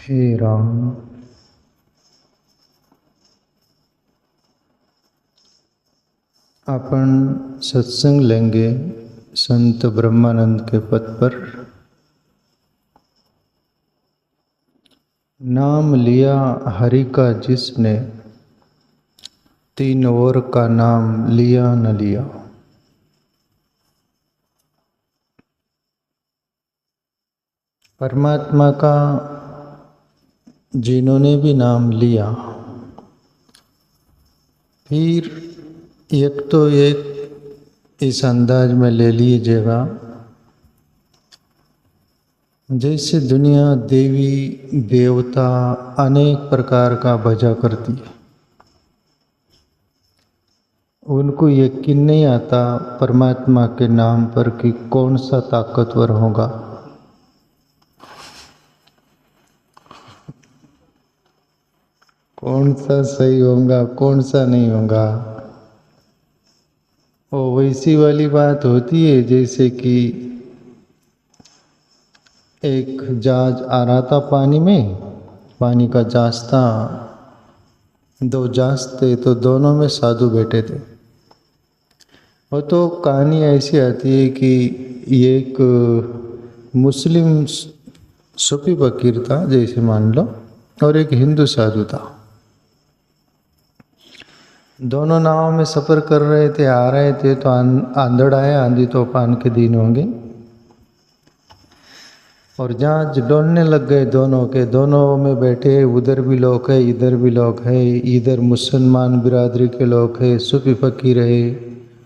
हे राम। अपन सत्संग लेंगे संत ब्रह्मानंद के पद पर। नाम लिया हरि का जिसने, तीन और का नाम लिया न लिया। परमात्मा का जिन्होंने भी नाम लिया, फिर एक तो एक इस अंदाज में ले लीजिएगा जैसे दुनिया देवी देवता अनेक प्रकार का भजा करती है। उनको यकीन नहीं आता परमात्मा के नाम पर कि कौन सा ताकतवर होगा, कौन सा सही होगा, कौन सा नहीं होगा। वो वैसी वाली बात होती है जैसे कि एक जहाज आ रहा था पानी में, पानी का जहाज था, दो जहाज थे तो दोनों में साधु बैठे थे। वो तो कहानी ऐसी आती है कि एक मुस्लिम सूफी फकीर था जैसे मान लो, और एक हिंदू साधु था। दोनों नावों में सफ़र कर रहे थे, आ रहे थे तो आंधड़ आया, आंधी तूफान के दिन होंगे, और जहाज डोलने लग गए दोनों के। दोनों में बैठे उधर भी लोग है, इधर भी लोग है, इधर मुसलमान बिरादरी के लोग है, सूफी फकीर है,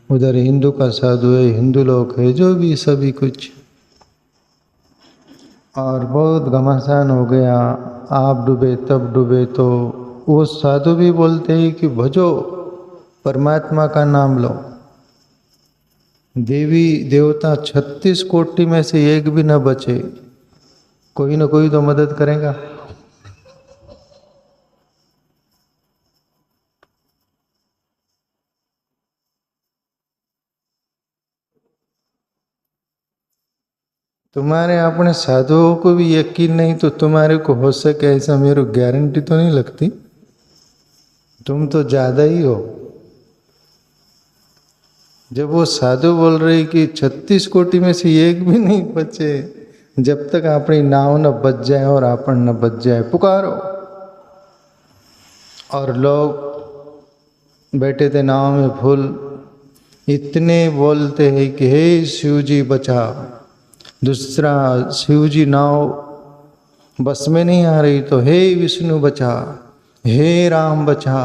उधर हिंदू का साधु है, हिंदू लोग है, जो भी सभी कुछ। और बहुत घमासान हो गया, आप डूबे तब डूबे। तो वो साधु भी बोलते हैं कि भजो परमात्मा का नाम लो, देवी देवता 36 कोटि में से एक भी न बचे, कोई न कोई तो मदद करेगा। तुम्हारे अपने साधुओं को भी यकीन नहीं तो तुम्हारे को हो सके ऐसा मेरे गारंटी तो नहीं लगती। तुम तो ज़्यादा ही हो। जब वो साधु बोल रहे कि 36 कोटि में से एक भी नहीं बचे, जब तक अपनी नाव न बच जाए और आपण न बच जाए, पुकारो। और लोग बैठे थे नाव में फुल, इतने बोलते हैं कि हे शिव जी बचा। दूसरा, शिव जी नाव बस में नहीं आ रही तो हे विष्णु बचा, हे राम बचा,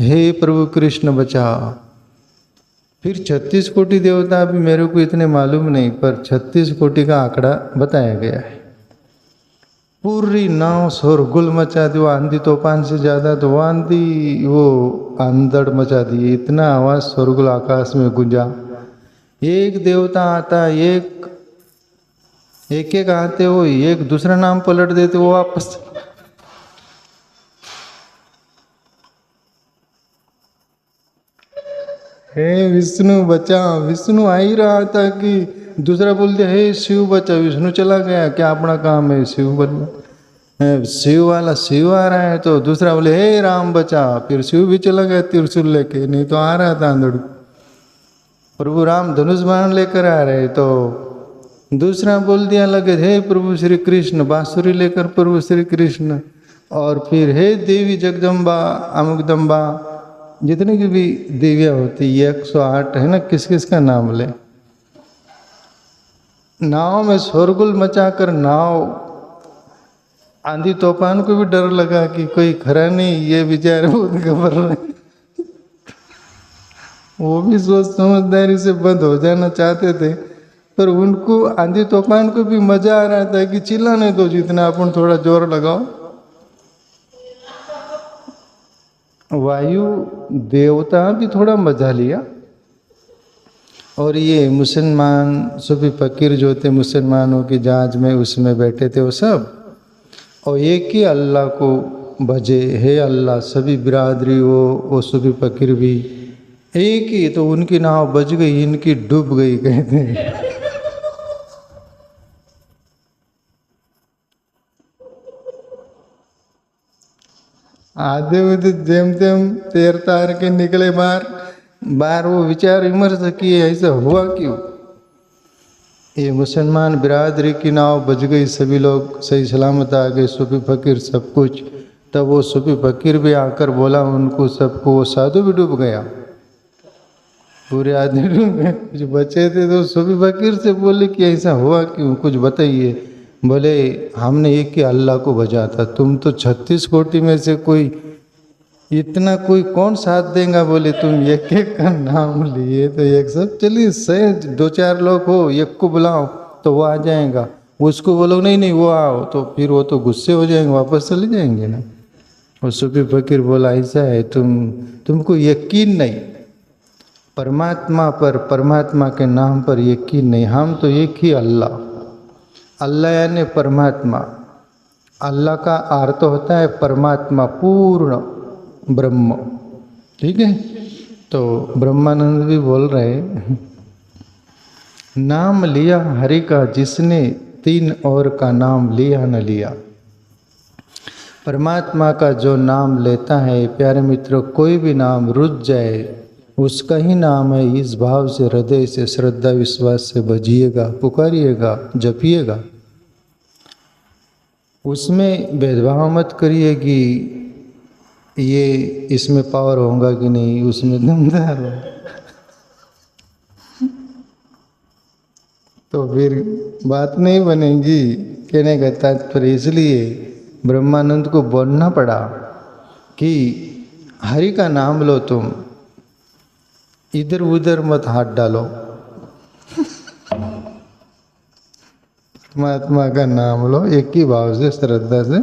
हे प्रभु कृष्ण बचा। फिर 36 कोटि देवता भी मेरे को इतने मालूम नहीं, पर 36 कोटि का आंकड़ा बताया गया है। पूरी नाव शोरगुल मचा दी, वो आंधी तूफान से ज़्यादा तो वो आंधी वो आंधड़ मचा दी, इतना आवाज़ शोरगुल आकाश में गूंजा। एक देवता आता, एक एक आते हो, एक दूसरा नाम पलट देते वो वापस। हे विष्णु बचा, विष्णु आ ही रहा था कि दूसरा बोल दिया हे शिव बचा, विष्णु चला गया, क्या अपना काम है शिव बनना। शिव वाला शिव आ रहा है तो दूसरा बोले हे राम बचा, फिर शिव भी चला गया त्रिशूल लेके, नहीं तो आ रहा था आंधड़। प्रभु राम धनुष बाण लेकर आ रहे तो दूसरा बोल दिया लगे हे प्रभु श्री कृष्ण, बांसुरी लेकर प्रभु श्री कृष्ण। और फिर हे देवी जगदम्बा अमुकदम्बा, जितनी की भी देवियाँ होती 108 है ना, किस किस का नाम ले। नाव में शोरगुल मचाकर नाव, आंधी तूफान को भी डर लगा कि कोई खरा नहीं, ये बेचारे बहुत घबर रहे। वो भी सोच समझदारी से बंद हो जाना चाहते थे, पर उनको आंधी तूफान को भी मजा आ रहा था कि चिल्लाने दो जितना, अपन थोड़ा जोर लगाओ। वायु देवता भी थोड़ा मजा लिया। और ये मुसलमान सूफी फकीर जो थे मुसलमानों की जहाज में, उसमें बैठे थे वो सब, और एक ही अल्लाह को भजे, हे अल्लाह। सभी बिरादरी वो सूफी फकीर भी एक ही, तो उनकी नाव बच गई, इनकी डूब गई कहते हैं। आधे उधे जेम तेम तैर तार के निकले बाहर वो विचार विमर्श किए ऐसा हुआ क्यों। ये मुसलमान बिरादरी की नाव बच गई, सभी लोग सही सलामत आ गए, सूफी फकीर सब कुछ। तब वो सूफी फकीर भी आकर बोला उनको सबको, वो साधु भी डूब गया, पूरे आदमी डूब गए, कुछ बचे थे तो सूफी फकीर से बोले कि ऐसा हुआ क्यों, कुछ बताइए। बोले हमने एक ही अल्लाह को भजा था, तुम तो 36 कोटि में से कोई इतना कोई कौन साथ देगा। बोले तुम एक एक का नाम लिए तो एक सब चलिए सही, दो चार लोग हो, एक को बुलाओ तो वो आ जाएगा, उसको बोलो नहीं नहीं वो आओ, तो फिर वो तो गुस्से हो जाएंगे, वापस चले जाएंगे ना। और सूफी फकीर बोला ऐसा है तुमको यकीन नहीं परमात्मा पर, परमात्मा के नाम पर यकीन नहीं। हम तो एक ही अल्लाह, अल्लाह यानी परमात्मा। अल्लाह का अर्थ होता है परमात्मा, पूर्ण ब्रह्म। ठीक है, तो ब्रह्मानंद भी बोल रहे नाम लिया हरि का जिसने, तीन और का नाम लिया न लिया। परमात्मा का जो नाम लेता है प्यारे मित्रों, कोई भी नाम रुच जाए उसका ही नाम है। इस भाव से, हृदय से, श्रद्धा विश्वास से भजिएगा, पुकारिएगा, जपिएगा। उसमें भेदभाव मत करिए कि ये इसमें पावर होगा कि नहीं, उसमें दमदार हो, तो फिर बात नहीं बनेगी। कहने का तात्पर्य इसलिए ब्रह्मानंद को बोलना पड़ा कि हरि का नाम लो, तुम इधर उधर मत हाथ डालो, परमात्मा का नाम लो एक ही भाव से, श्रद्धा से।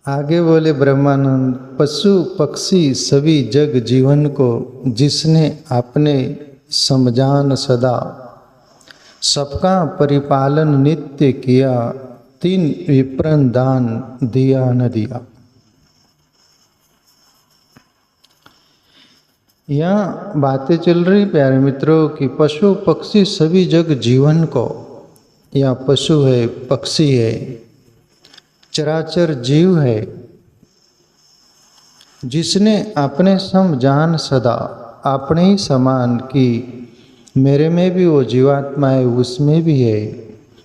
आगे बोले ब्रह्मानंद, पशु पक्षी सभी जग जीवन को जिसने अपने समझान सदा, सबका परिपालन नित्य किया, तीन विप्रन दान दिया न दिया। यहाँ बातें चल रही प्यारे मित्रों कि पशु पक्षी सभी जग जीवन को, या पशु है, पक्षी है, चराचर जीव है, जिसने अपने सम जान सदा, अपने ही समान की मेरे में भी वो जीवात्मा है, उसमें भी है।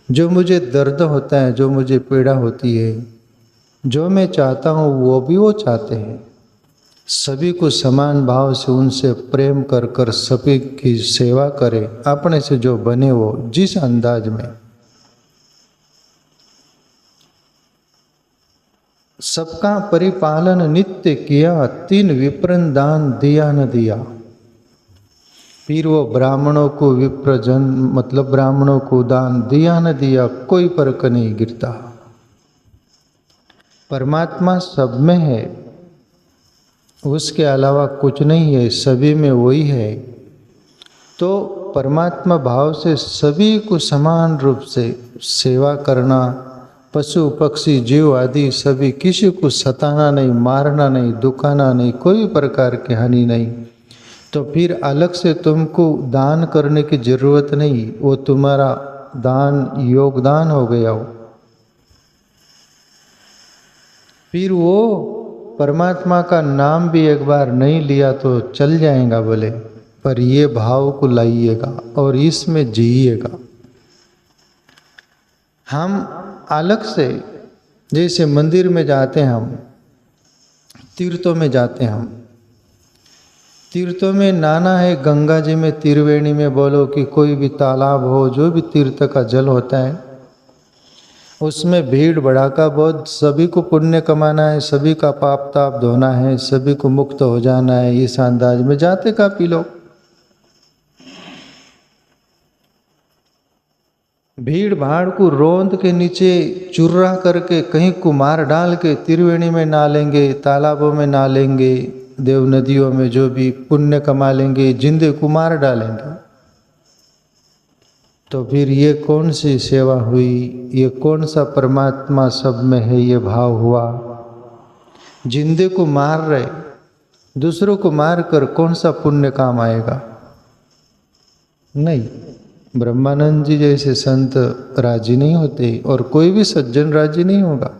जो मुझे दर्द होता है, जो मुझे पीड़ा होती है, जो मैं चाहता हूँ वो भी वो चाहते हैं। सभी को समान भाव से उनसे प्रेम कर कर सभी की सेवा करे, अपने से जो बने वो जिस अंदाज में। सबका परिपालन नित्य किया, तीन विप्रन दान दिया न दिया। फिर वो ब्राह्मणों को विप्रजन मतलब ब्राह्मणों को दान दिया न दिया, कोई फर्क नहीं गिरता। परमात्मा सब में है, उसके अलावा कुछ नहीं है, सभी में वही है। तो परमात्मा भाव से सभी को समान रूप से सेवा करना, पशु पक्षी जीव आदि सभी, किसी को सताना नहीं, मारना नहीं, दुखाना नहीं, कोई प्रकार की हानि नहीं। तो फिर अलग से तुमको दान करने की जरूरत नहीं, वो तुम्हारा दान योगदान हो गया हो। फिर वो परमात्मा का नाम भी एक बार नहीं लिया तो चल जाएगा बोले, पर ये भाव को लाइएगा और इसमें जिएगा। हम अलग से, जैसे मंदिर में जाते हैं, हम तीर्थों में जाते हैं, हम तीर्थों में नाना है, गंगा जी में, त्रिवेणी में बोलो कि कोई भी तालाब हो, जो भी तीर्थ का जल होता है, उसमें भीड़ भड़ाका बहुत, सभी को पुण्य कमाना है, सभी का पाप ताप धोना है, सभी को मुक्त हो जाना है, इस अंदाज में जाते का पी लो। भीड़ भाड़ को रोंद के नीचे चुर्रा करके कहीं को मार डाल के त्रिवेणी में ना लेंगे, तालाबों में ना लेंगे, देव नदियों में जो भी पुण्य कमा लेंगे, जिंदे को मार डालेंगे। तो फिर ये कौन सी सेवा हुई, ये कौन सा परमात्मा सब में है ये भाव हुआ। जिंदे को मार रहे, दूसरों को मार कर कौन सा पुण्य काम आएगा, नहीं। ब्रह्मानंद जी जैसे संत राजी नहीं होते और कोई भी सज्जन राजी नहीं होगा।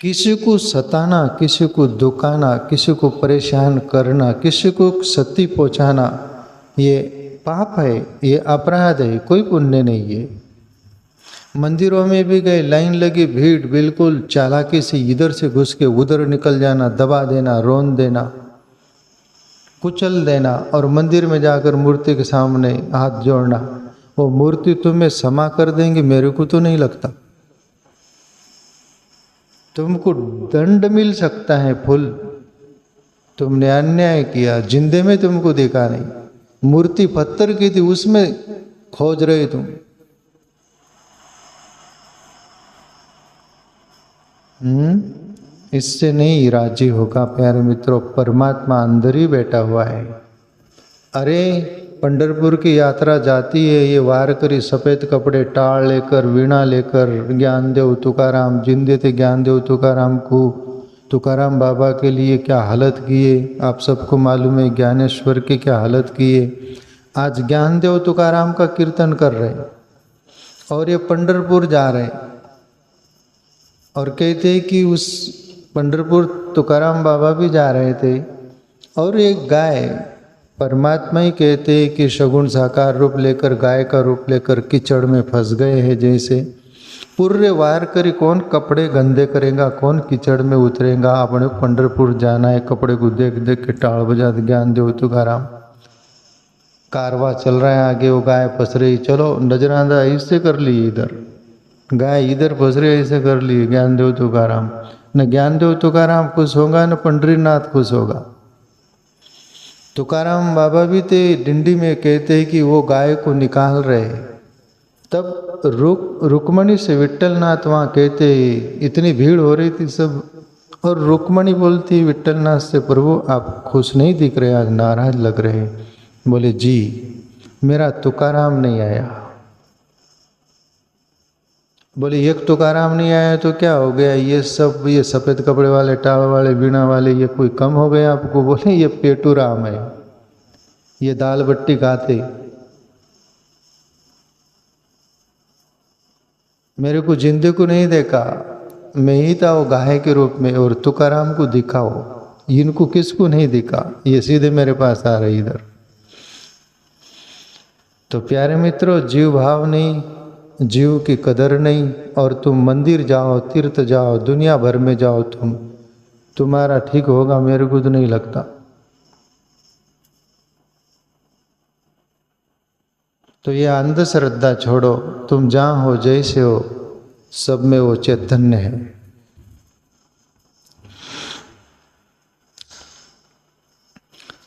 किसी को सताना, किसी को दुखाना, किसी को परेशान करना, किसी को क्षति पहुंचाना ये पाप है, ये अपराध है, कोई पुण्य नहीं है। मंदिरों में भी गए, लाइन लगी, भीड़, बिल्कुल चालाकी से इधर से घुस के उधर निकल जाना, दबा देना, रोन देना, कुचल देना और मंदिर में जाकर मूर्ति के सामने हाथ जोड़ना। वो मूर्ति तुम्हें क्षमा कर देंगी मेरे को तो नहीं लगता। तुमको दंड मिल सकता है फुल, तुमने अन्याय किया, जिंदे में तुमको देखा नहीं, मूर्ति पत्थर की थी उसमें खोज रहे तुम। इससे नहीं राजी होगा प्यारे मित्रों। परमात्मा अंदर ही बैठा हुआ है। अरे पंढरपुर की यात्रा जाती है, ये वारकरी सफ़ेद कपड़े टाल लेकर, वीणा लेकर, ज्ञानदेव तुकाराम, जिंदे थे ज्ञानदेव तुकाराम को, तुकाराम बाबा के लिए क्या हालत किए, आप सबको मालूम है ज्ञानेश्वर की क्या हालत किए। आज ज्ञानदेव तुकाराम का कीर्तन कर रहे और ये पंढरपुर जा रहे और कहते हैं कि उस पंढरपुर तुकाराम बाबा भी जा रहे थे और एक गाय, परमात्मा ही कहते हैं कि सगुण साकार रूप लेकर, गाय का रूप लेकर कीचड़ में फंस गए हैं। जैसे पूरे वार करी, कौन कपड़े गंदे करेगा, कौन कीचड़ में उतरेगा। अपने पंढरपुर जाना है, कपड़े को देख देख के टाल बजा ज्ञानदेव तुकाराम। कारवा चल रहा है आगे, वो गाय फंस रही, चलो नजराना इससे कर ली, इधर गाय इधर फंस रही, ऐसे कर ली ज्ञानदेव तुकाराम। न ज्ञानदेव तुकाराम खुश होगा न पंढरीनाथ खुश होगा। तुकाराम बाबा भी थे डिंडी में, कहते हैं कि वो गाय को निकाल रहे, तब रुक्मणी से विट्ठलनाथ वहाँ कहते इतनी भीड़ हो रही थी सब, और रुक्मणी बोलती विट्ठलनाथ से, प्रभु आप खुश नहीं दिख रहे, आज नाराज लग रहे। बोले जी मेरा तुकाराम नहीं आया। बोले एक तुकाराम नहीं आया तो क्या हो गया, ये सब ये सफ़ेद कपड़े वाले, टाल वाले, बीणा वाले, ये कोई कम हो गए आपको। बोले ये पेटू राम है, ये दाल बट्टी खाते, मेरे को जिंदे को नहीं देखा, मैं ही था वो गाय के रूप में, और तुकाराम को दिखाओ, इनको किसको नहीं दिखा, ये सीधे मेरे पास आ रहे इधर। तो प्यारे मित्रों, जीव भाव नहीं, जीव की कदर नहीं, और तुम मंदिर जाओ, तीर्थ जाओ, दुनिया भर में जाओ, तुम्हारा ठीक होगा मेरे को तो नहीं लगता। तो ये अंधश्रद्धा छोड़ो, तुम जहाँ हो, जैसे हो, सब में वो चैतन्य है।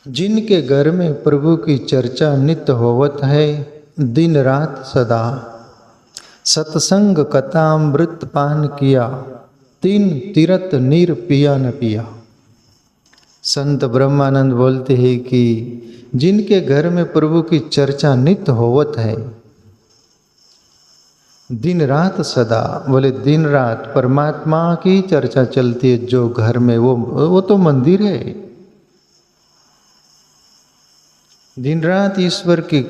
जिनके घर में प्रभु की चर्चा नित्य होवत है, दिन रात सदा, सत्संग कथामृत पान किया, तीन तीरथ नीर पिया न पिया। संत ब्रह्मानंद बोलते हैं कि जिनके घर में प्रभु की चर्चा नित्य होवत है, दिन रात सदा, बोले दिन रात परमात्मा की चर्चा चलती है जो घर में, वो तो मंदिर है। दिन रात ईश्वर की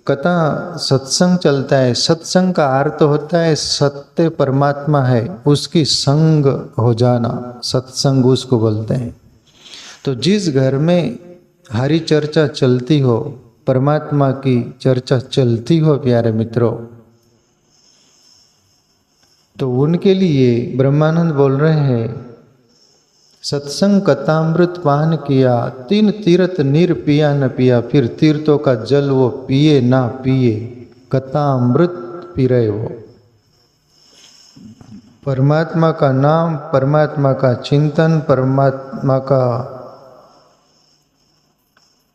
कथा सत्संग चलता है। सत्संग का अर्थ होता है सत्य परमात्मा है, उसकी संग हो जाना, सत्संग उसको बोलते हैं। तो जिस घर में हरि चर्चा चलती हो, परमात्मा की चर्चा चलती हो प्यारे मित्रों, तो उनके लिए ब्रह्मानंद बोल रहे हैं, सत्संग कथामृत पान किया, तीन तीर्थ नीर पिया न पिया। फिर तीर्थों का जल वो पिए ना पिए, कथामृत पी रहे हो। परमात्मा का नाम, परमात्मा का चिंतन, परमात्मा का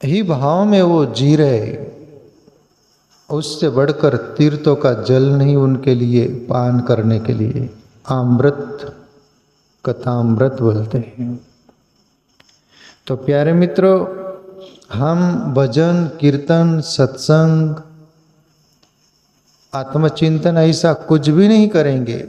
ही भाव में वो जी रहे, उससे बढ़कर तीर्थों का जल नहीं उनके लिए पान करने के लिए। अमृत, कथामृत बोलते हैं। तो प्यारे मित्रों, हम भजन, कीर्तन, सत्संग, आत्मचिंतन ऐसा कुछ भी नहीं करेंगे।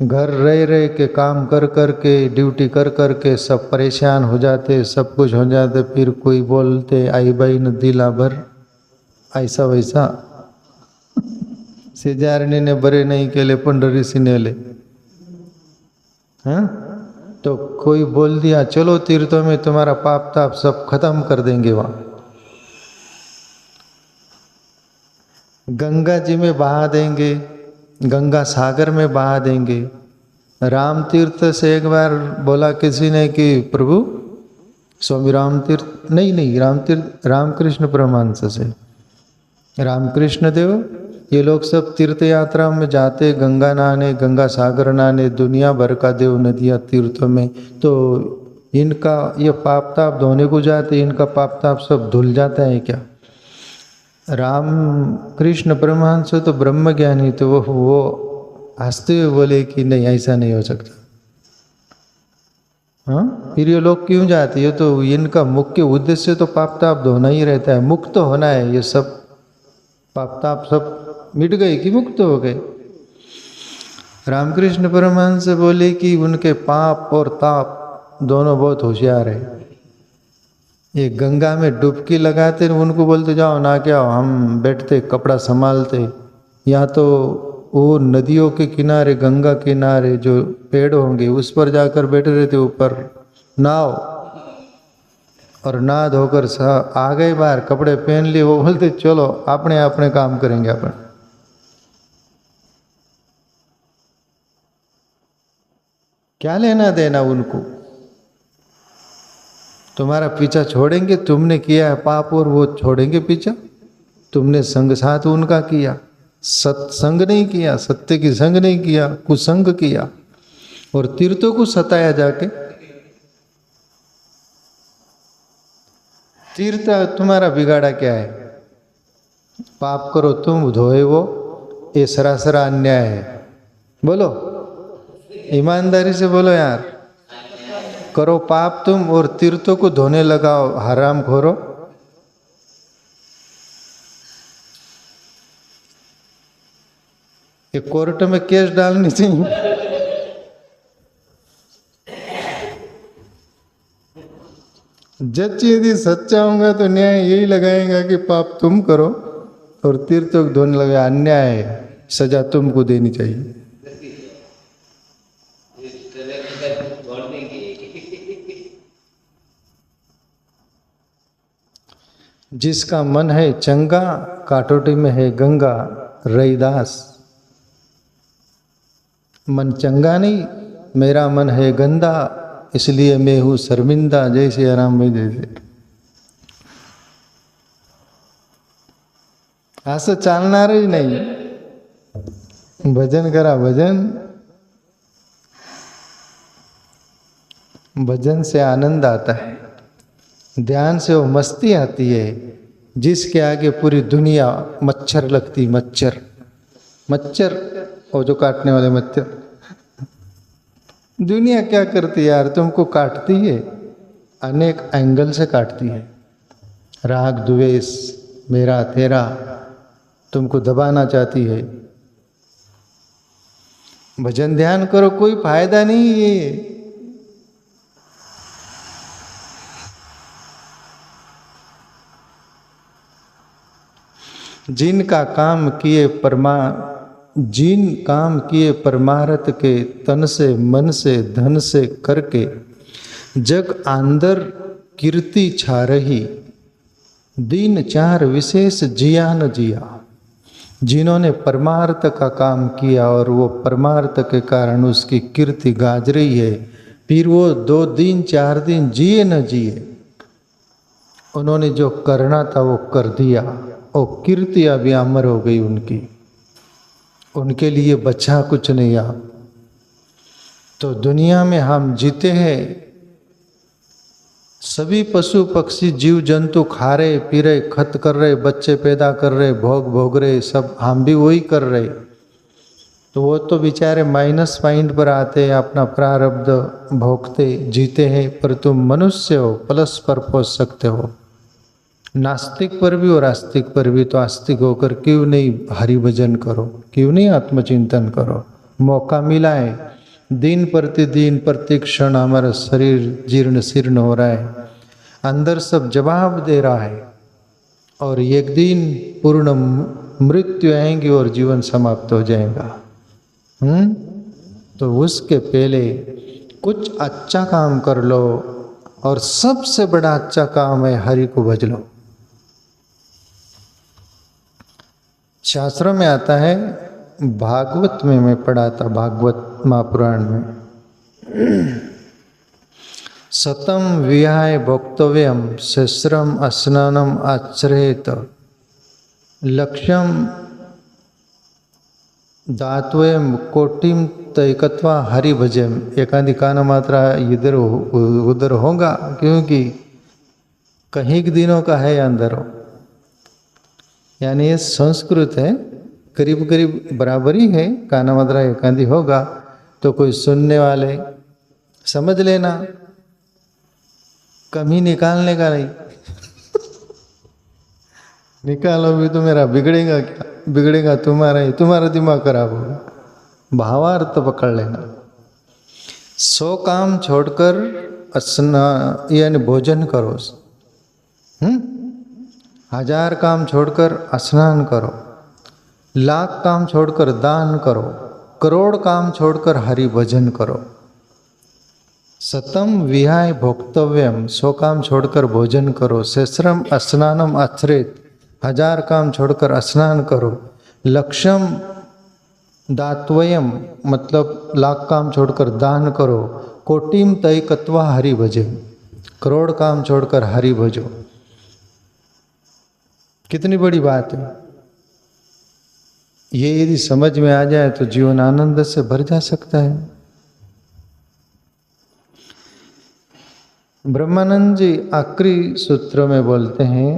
घर रह रह के, काम कर कर के, ड्यूटी कर कर के सब परेशान हो जाते, सब कुछ हो जाते, फिर कोई बोलते आई बाई न दिला भर, ऐसा वैसा शेजारणी ने बरे नहीं केले पंडरी सिनेले। हाँ, तो कोई बोल दिया चलो तीर्थों में तुम्हारा पाप ताप सब खत्म कर देंगे। वहाँ गंगा जी में बहा देंगे, गंगा सागर में बहा देंगे। राम तीर्थ से एक बार बोला किसी ने कि प्रभु, स्वामी राम तीर्थ नहीं राम तीर्थ, रामकृष्ण परमहंस से, रामकृष्ण देव, ये लोग सब तीर्थ यात्रा में जाते, गंगा नहाने, गंगा सागर नहाने, दुनिया भर का देव नदियाँ तीर्थों में, तो इनका ये पाप ताप धोने को जाते, इनका पाप ताप सब धुल जाता है क्या? राम कृष्ण परमहंस तो ब्रह्म ज्ञानी, तो वो हंसते हुए बोले कि नहीं, ऐसा नहीं हो सकता। हाँ, फिर ये लोग क्यों जाते? ये तो इनका मुख्य उद्देश्य तो पाप ताप धोना ही रहता है, मुक्त होना है। ये सब पाप ताप सब मिट गए कि मुक्त हो गए? रामकृष्ण परमहंस बोले कि उनके पाप और ताप दोनों बहुत होशियार है। ये गंगा में डुबकी लगाते, उनको बोलते जाओ ना क्या, हम बैठते कपड़ा संभालते। या तो वो नदियों के किनारे, गंगा किनारे जो पेड़ होंगे उस पर जाकर बैठे रहते, ऊपर नाव, और नहा धोकर आ गए बाहर, कपड़े पहन लिए, वो बोलते चलो अपने अपने काम करेंगे अपन। क्या लेना देना उनको? तुम्हारा पीछा छोड़ेंगे, तुमने किया है पाप और वो छोड़ेंगे पीछा? तुमने संग साथ उनका किया, सत्संग नहीं किया, सत्य की संग नहीं किया, कुसंग किया, और तीर्थों को सताया जाके। तीर्थ तुम्हारा बिगाड़ा क्या है? पाप करो तुम, धोए वो, ये सरासर अन्याय है। बोलो, ईमानदारी से बोलो यार। करो पाप तुम और तीर्थों को धोने लगाओ, हराम खोरो। ये कोर्ट में केस डालनी चाहिए। जज यदि सच्चा होगा तो न्याय यही लगाएगा कि पाप तुम करो और तीर्थों को धोने लगा, अन्याय है, सजा तुमको देनी चाहिए। जिसका मन है चंगा, काटोटी में है गंगा, रैदास। मन चंगा नहीं, मेरा मन है गंदा, इसलिए मैं हूँ शर्मिंदा। जैसे आराम भाई जैसे असं चालणारच नहीं। भजन करा, भजन, भजन से आनंद आता है, ध्यान से वो मस्ती आती है, जिसके आगे पूरी दुनिया मच्छर लगती। मच्छर, मच्छर वो जो काटने वाले मच्छर, दुनिया क्या करती है यार? तुमको काटती है, अनेक एंगल से काटती है। राग द्वेष, मेरा तेरा, तुमको दबाना चाहती है। भजन ध्यान करो, कोई फायदा नहीं है। जिन काम किए परमार्थ के, तन से मन से धन से करके, जग आंदर कीर्ति छा रही, दीन चार विशेष जिया न जिया। जिन्होंने परमार्थ का काम किया और वो परमार्थ के कारण उसकी कीर्ति गाज रही है, फिर वो 2 दिन 4 दिन जिए न जिए, उन्होंने जो करना था वो कर दिया, और कीर्ति अभी अमर हो गई उनकी। उनके लिए बचा कुछ नहीं। आप तो दुनिया में हम जीते हैं, सभी पशु पक्षी जीव जंतु खा रहे पी रहे, खत कर रहे, बच्चे पैदा कर रहे, भोग रहे, सब हम भी वही कर रहे। तो वो तो बेचारे माइनस पॉइंट पर आते, अपना प्रारब्ध भोगते जीते हैं, पर तुम मनुष्य हो, प्लस पर पहुंच सकते हो। नास्तिक पर भी और आस्तिक पर भी। तो आस्तिक होकर क्यों नहीं हरि भजन करो, क्यों नहीं आत्मचिंतन करो? मौका मिला है। दिन प्रतिदिन प्रति क्षण हमारा शरीर जीर्ण शीर्ण हो रहा है, अंदर सब जवाब दे रहा है। और एक दिन पूर्ण मृत्यु आएंगी और जीवन समाप्त हो जाएगा। तो उसके पहले कुछ अच्छा काम कर लो, और सबसे बड़ा अच्छा काम है हरि को भज लो। शास्त्रों में आता है, भागवत में मैं पढ़ा था, भागवत महापुराण में, सतम विहाय भोक्तव्यम सहस्रम स्नानम आचरेत लक्ष्यम दात्वयम कोटिम तैकत्वा हरि भजम। एकांधी कान मात्रा इधर उधर होगा, क्योंकि कहीं दिनों का है या अंदर हो, यानी ये संस्कृत है, करीब करीब बराबर ही है, काना मात्रा एकांधी होगा। तो कोई सुनने वाले समझ लेना, कमी निकालने का नहीं। निकालो भी तो मेरा बिगड़ेगा क्या? बिगड़ेगा तुम्हारा ही, तुम्हारा दिमाग खराब होगा। भावार्थ पकड़ लेना। 100 काम छोड़कर स्नान यानी भोजन करो, 1000 काम छोड़कर स्नान करो, 1,00,000 काम छोड़कर दान करो, करोड़ काम छोड़कर हरि भजन करो। सतम विहाय भोक्तव्यम, 100 काम छोड़कर भोजन करो, सहस्रम स्नानम आचरेत, 1000 काम छोड़कर स्नान करो, लक्ष्यम दात्वयम मतलब 1,00,000 काम छोड़कर दान करो, कोटिम तैकत्वा हरि भजे, करोड़ काम छोड़कर हरि भजो। कितनी बड़ी बात है ये! यदि समझ में आ जाए तो जीवन आनंद से भर जा सकता है। ब्रह्मानंद जी आखिरी सूत्र में बोलते हैं,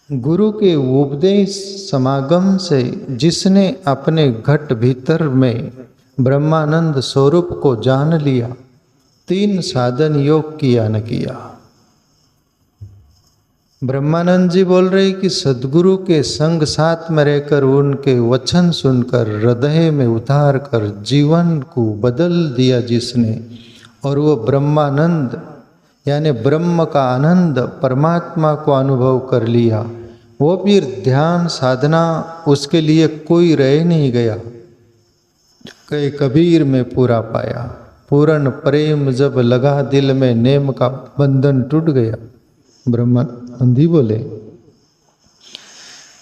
गुरु के उपदेश समागम से जिसने अपने घट भीतर में ब्रह्मानंद स्वरूप को जान लिया, 3 साधन योग किया न किया। ब्रह्मानंद जी बोल रहे कि सदगुरु के संग साथ में रहकर, उनके वचन सुनकर, हृदय में उतार कर जीवन को बदल दिया जिसने, और वो ब्रह्मानंद यानी ब्रह्म का आनंद, परमात्मा को अनुभव कर लिया, वो फिर ध्यान साधना उसके लिए कोई रह नहीं गया। कई कबीर में पूरा पाया, पूर्ण प्रेम जब लगा दिल में, नेम का बंधन टूट गया। ब्रह्मानंद जी बोले।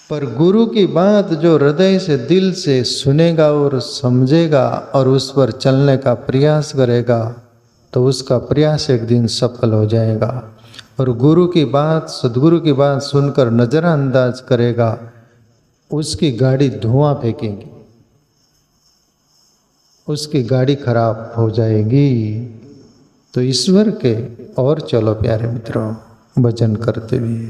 पर गुरु की बात जो हृदय से, दिल से सुनेगा और समझेगा और उस पर चलने का प्रयास करेगा, तो उसका प्रयास एक दिन सफल हो जाएगा। और गुरु की बात, सदगुरु की बात सुनकर नजरअंदाज करेगा, उसकी गाड़ी धुआं फेंकेगी, उसकी गाड़ी खराब हो जाएगी। तो ईश्वर के और चलो प्यारे मित्रों, भजन करते हुए।